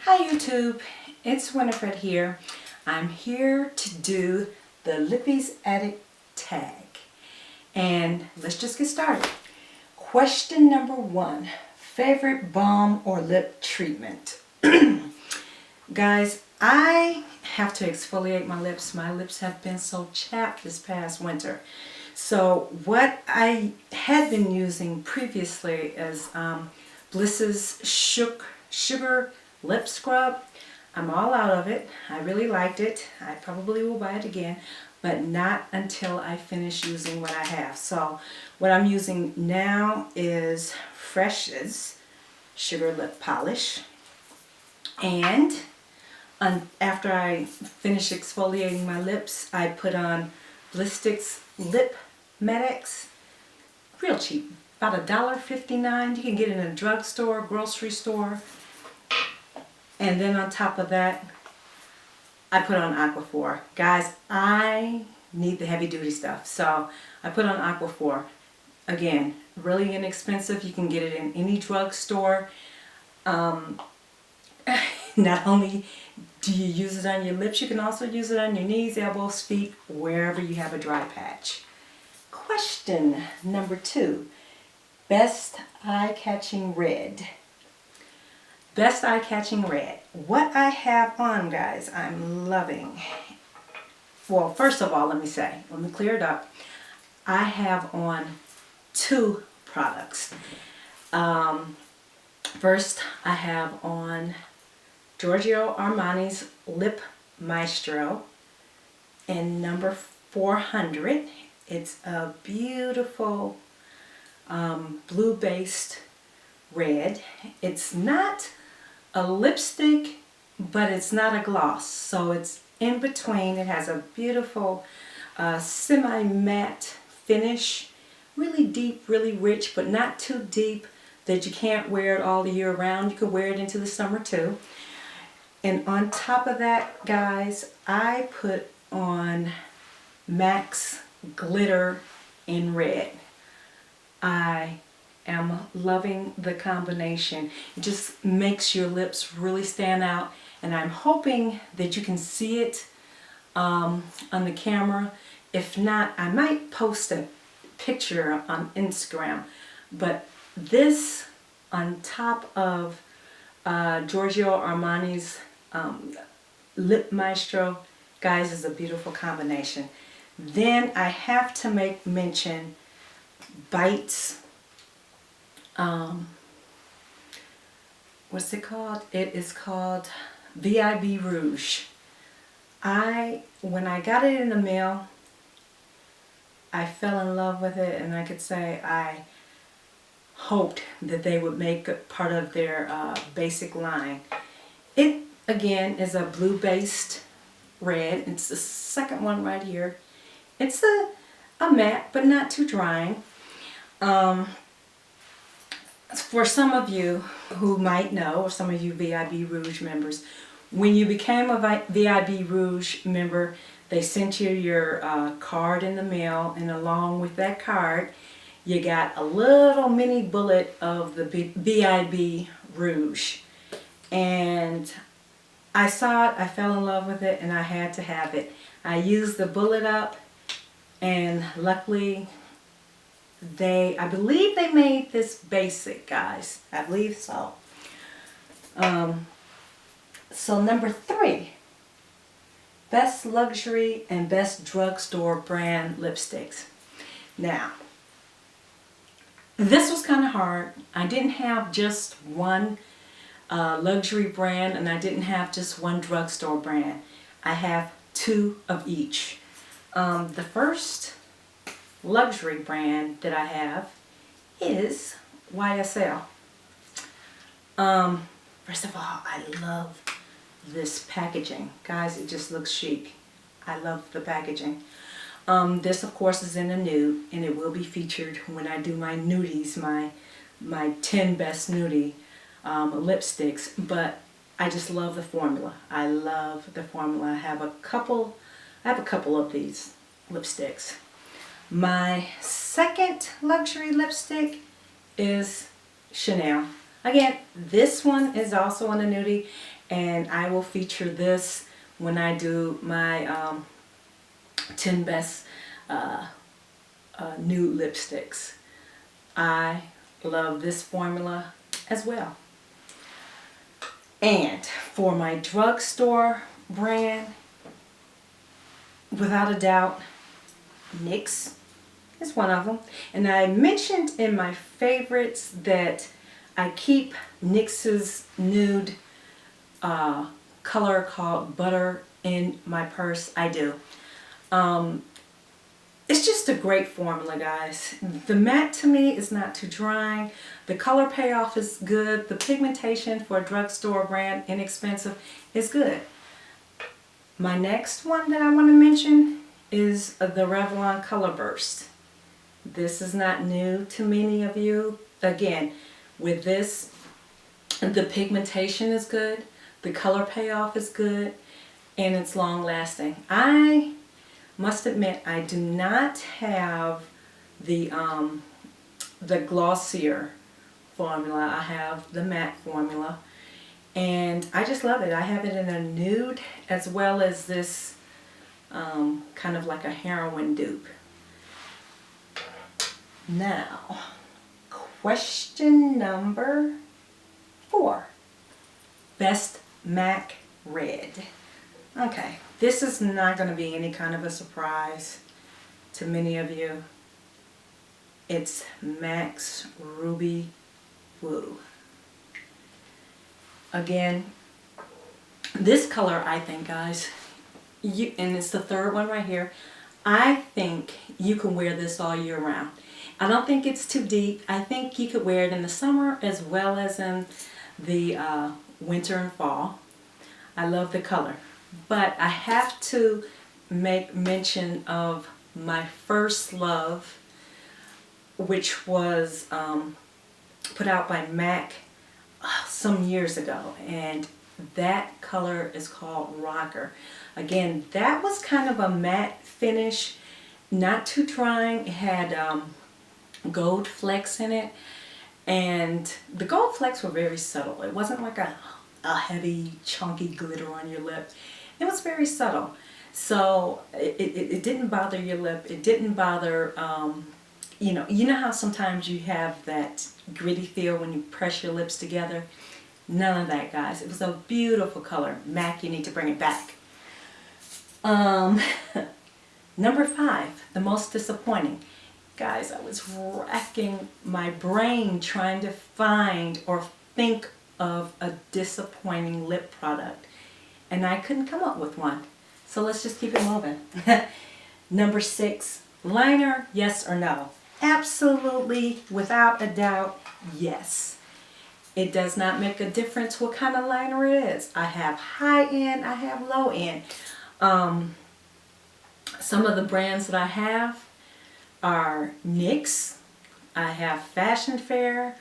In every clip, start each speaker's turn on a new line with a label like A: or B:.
A: Hi YouTube, it's Winifred here. I'm here to do the Lippie Addict Tag. And let's just get started. Question number 1, favorite balm or lip treatment? Guys, I have to exfoliate my lips. My lips have been so chapped this past winter. So what I had been using previously is Bliss's sugar lip scrub. I'm all out of it. I really liked it. I probably will buy it again, but not until I finish using what I have. So what I'm using now is Fresh's Sugar Lip Polish. And after I finish exfoliating my lips, I put on lipstick's Lip Medex. Real cheap. About $1.59. You can get it in a drugstore, grocery store. And then on top of that, I put on aquaphor. Guys, I need the heavy duty stuff. So I put on aquaphor. Again, really inexpensive. You can get it in any drugstore. Not only do you use it on your lips, you can also use it on your knees, elbows, feet, wherever you have a dry patch. Question number 2. Best eye-catching red. Best eye-catching red. What I have on, guys, I'm loving. Well, first of all, let me clear it up. I have on 2 products. First, I have on Giorgio Armani's Lip Maestro in number 400. It's a beautiful blue-based red. It's not a lipstick, but it's not a gloss, so it's in between. It has a beautiful semi-matte finish, really deep, really rich, but not too deep that you can't wear it all the year round. You could wear it into the summer too. And on top of that, guys, I put on MAC's Glitter in Red. I am loving the combination. It just makes your lips really stand out, and I'm hoping that you can see it on the camera. If not, I might post a picture on Instagram. But this on top of Giorgio Armani's Lip Maestro, guys, is a beautiful combination. Then I have to make mention Bites. What's it called? It is called VIB Rouge. When I got it in the mail, I fell in love with it, and I could say I hoped that they would make it part of their basic line. It, again, is a blue-based red. It's the second one right here. It's a matte, but not too drying. For some of you who might know, or some of you VIB Rouge members, when you became a VIB Rouge member, they sent you your card in the mail, and along with that card, you got a little mini bullet of the VIB Rouge. And I saw it, I fell in love with it, and I had to have it. I used the bullet up, and luckily, I believe they made this basic, guys. I believe so. So number 3, best luxury and best drugstore brand lipsticks. Now, this was kind of hard. I didn't have just one luxury brand, and I didn't have just one drugstore brand. I have 2 of each. The first luxury brand that I have is YSL. First of all, I love this packaging. Guys, it just looks chic. I love the packaging. This, of course, is in a nude, and it will be featured when I do my nudies, my 10 best nudie lipsticks. But I just love the formula. I love the formula. I have a couple of these lipsticks. My second luxury lipstick is Chanel. Again, this one is also in a nudie, and I will feature this when I do my 10 best nude lipsticks. I love this formula as well. And for my drugstore brand, without a doubt, NYX is one of them. And I mentioned in my favorites that I keep NYX's nude color called Butter in my purse. I do. It's just a great formula, guys. The matte to me is not too drying. The color payoff is good. The pigmentation for a drugstore brand, inexpensive, is good. My next one that I want to mention is the Revlon Colorburst. This is not new to many of you. Again, with this, the pigmentation is good, the color payoff is good, and it's long lasting. I must admit, I do not have the glossier formula. I have the matte formula, and I just love it. I have it in a nude as well as this kind of like a heroin dupe. Now, question number 4. Best MAC Red. Okay, this is not going to be any kind of a surprise to many of you. It's MAC's Ruby Woo. Again, this color, I think, guys, and it's the third one right here, I think you can wear this all year round. I don't think it's too deep. I think you could wear it in the summer as well as in the winter and fall. I love the color. But I have to make mention of my first love, which was put out by MAC some years ago, and that color is called Rocker. Again, that was kind of a matte finish, not too drying. It had gold flecks in it, and the gold flecks were very subtle. It wasn't like a heavy chunky glitter on your lip. It was very subtle, so it didn't bother your lip. It didn't bother you know how sometimes you have that gritty feel when you press your lips together. None of that, guys. It was a beautiful color. MAC, you need to bring it back. Number 5, the most disappointing. Guys, I was racking my brain trying to find or think of a disappointing lip product, and I couldn't come up with one. So let's just keep it moving. Number 6, liner, yes or no? Absolutely, without a doubt, yes. It does not make a difference what kind of liner it is. I have high end, I have low end. Some of the brands that I have are NYX, I have Fashion Fair,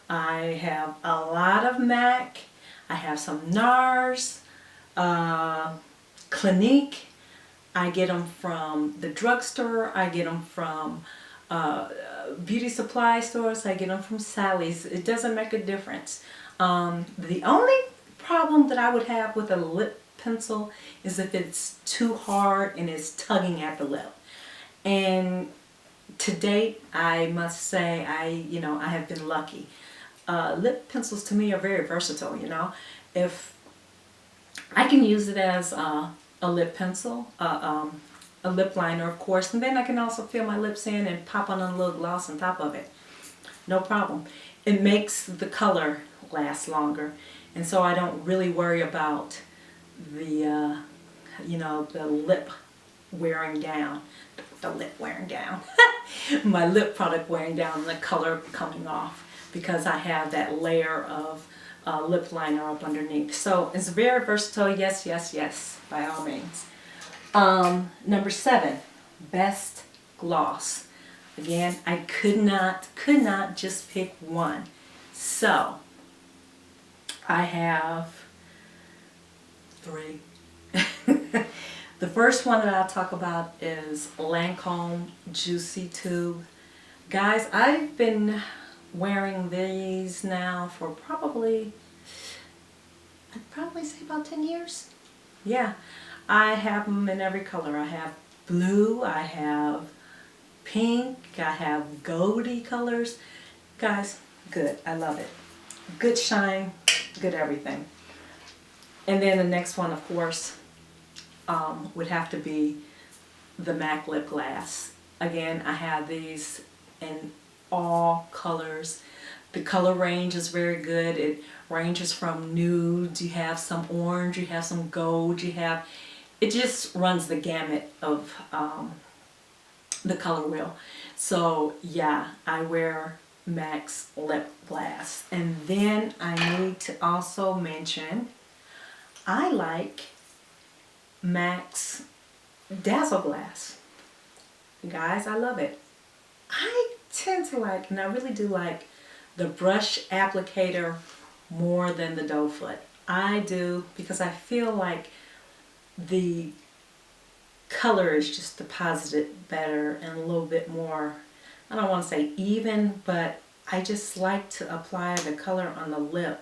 A: I have a lot of MAC, I have some NARS, Clinique. I get them from the drugstore, I get them from beauty supply stores, I get them from Sally's. It doesn't make a difference. The only problem that I would have with a lip pencil is if it's too hard and it's tugging at the lip. And to date, I must say I have been lucky. Lip pencils to me are very versatile, If I can use it as a lip pencil, a lip liner, of course, and then I can also fill my lips in and pop on a little gloss on top of it. No problem. It makes the color last longer, and so I don't really worry about the the lip wearing down. The lip wearing down. My lip product wearing down and the color coming off, because I have that layer of lip liner up underneath. So it's very versatile. Yes, yes, yes, by all means. Number 7, best gloss. Again, I could not just pick one. So I have 3. The first one that I'll talk about is Lancome Juicy Tube. Guys, I've been wearing these now for probably, I'd probably say about 10 years. Yeah, I have them in every color. I have blue, I have pink, I have goldy colors. Guys, good. I love it. Good shine, good everything. And then the next one, of course, would have to be the MAC lip gloss. Again, I have these in all colors. The color range is very good. It ranges from nude, you have some orange, you have some gold, it just runs the gamut of the color wheel. So yeah, I wear MAC's lip gloss. And then I need to also mention, I like MAC's Dazzle glass. Guys, I love it. I tend to like, and I really do like, the brush applicator more than the doe foot. I do, because I feel like the color is just deposited better and a little bit more, I don't want to say even, but I just like to apply the color on the lip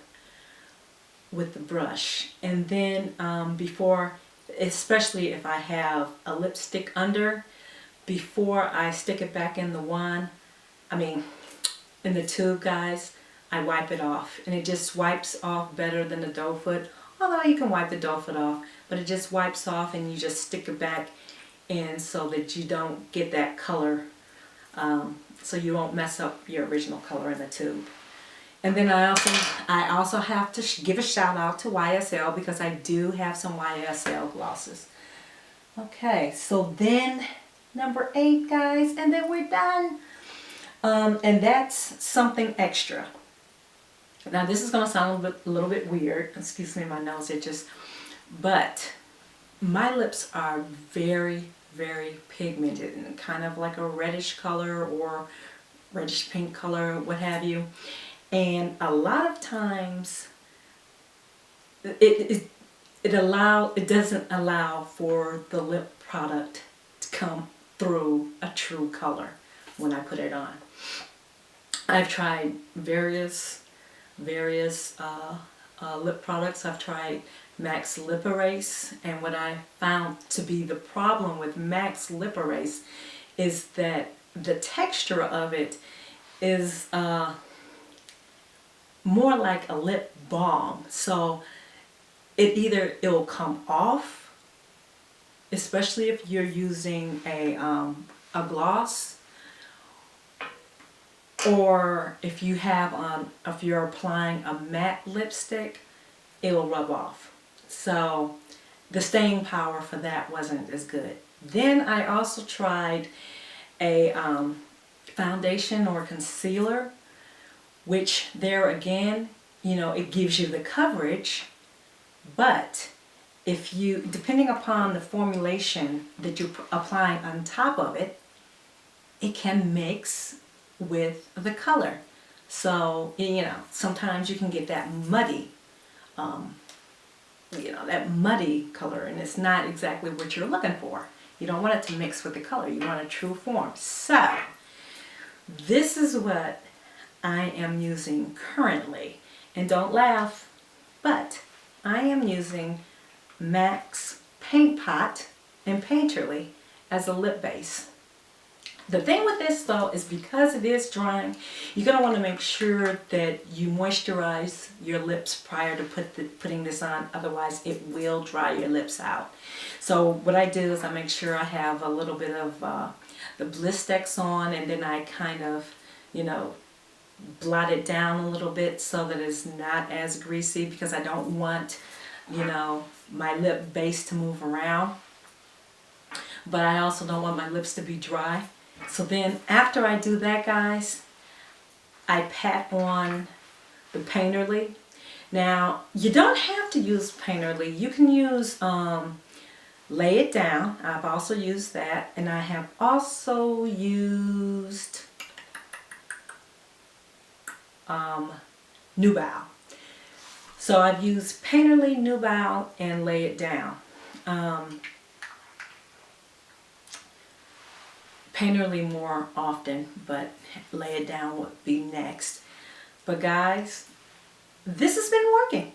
A: with the brush. And then before, especially if I have a lipstick under, before I stick it back in the wand, in the tube, guys, I wipe it off. And it just wipes off better than the doe foot. Although you can wipe the doe foot off, but it just wipes off and you just stick it back in so that you don't get that color, so you won't mess up your original color in the tube. And then I also have to give a shout out to YSL, because I do have some YSL glosses. Okay, so then number 8, guys, and then we're done. And that's something extra. Now this is going to sound a little bit weird. Excuse me, my nose itches. But my lips are very, very pigmented and kind of like a reddish color or reddish pink color, what have you. And a lot of times it doesn't allow for the lip product to come through a true color when I put it on. I've tried various lip products. I've tried MAC's Lip Erase, and what I found to be the problem with MAC's Lip Erase is that the texture of it is more like a lip balm. So it'll come off, especially if you're using a gloss, or if you're applying a matte lipstick, it'll rub off. So the staying power for that wasn't as good. Then I also tried a foundation or concealer, which there again, it gives you the coverage, but if you, depending upon the formulation that you're applying on top of it, it can mix with the color. So, sometimes you can get that muddy, that muddy color, and it's not exactly what you're looking for. You don't want it to mix with the color. You want a true form. So, this is what I am using currently. And don't laugh, but I am using MAC's Paint Pot and Painterly as a lip base. The thing with this though is, because it is drying, you're going to want to make sure that you moisturize your lips prior to putting this on, otherwise it will dry your lips out. So what I do is I make sure I have a little bit of the blistex on, and then I kind of, blot it down a little bit so that it's not as greasy, because I don't want, my lip base to move around. But I also don't want my lips to be dry. So then after I do that, guys, I pat on the Painterly. Now, you don't have to use Painterly. You can use Lay It Down. I've also used that. And I have also used Nubile. So I've used Painterly, Nubile, and Lay It Down. Painterly more often, but Lay It Down would be next. But guys, this has been working.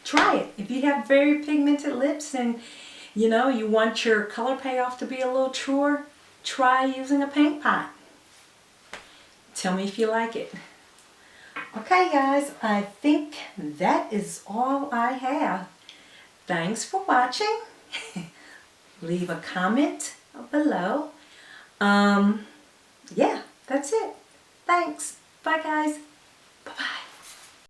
A: try it. If you have very pigmented lips and you know you want your color payoff to be a little truer, try using a paint pot. Tell me if you like it. Okay guys, I think that is all I have. Thanks for watching. Leave a comment below. Yeah, that's it. Thanks. Bye guys. Bye-bye.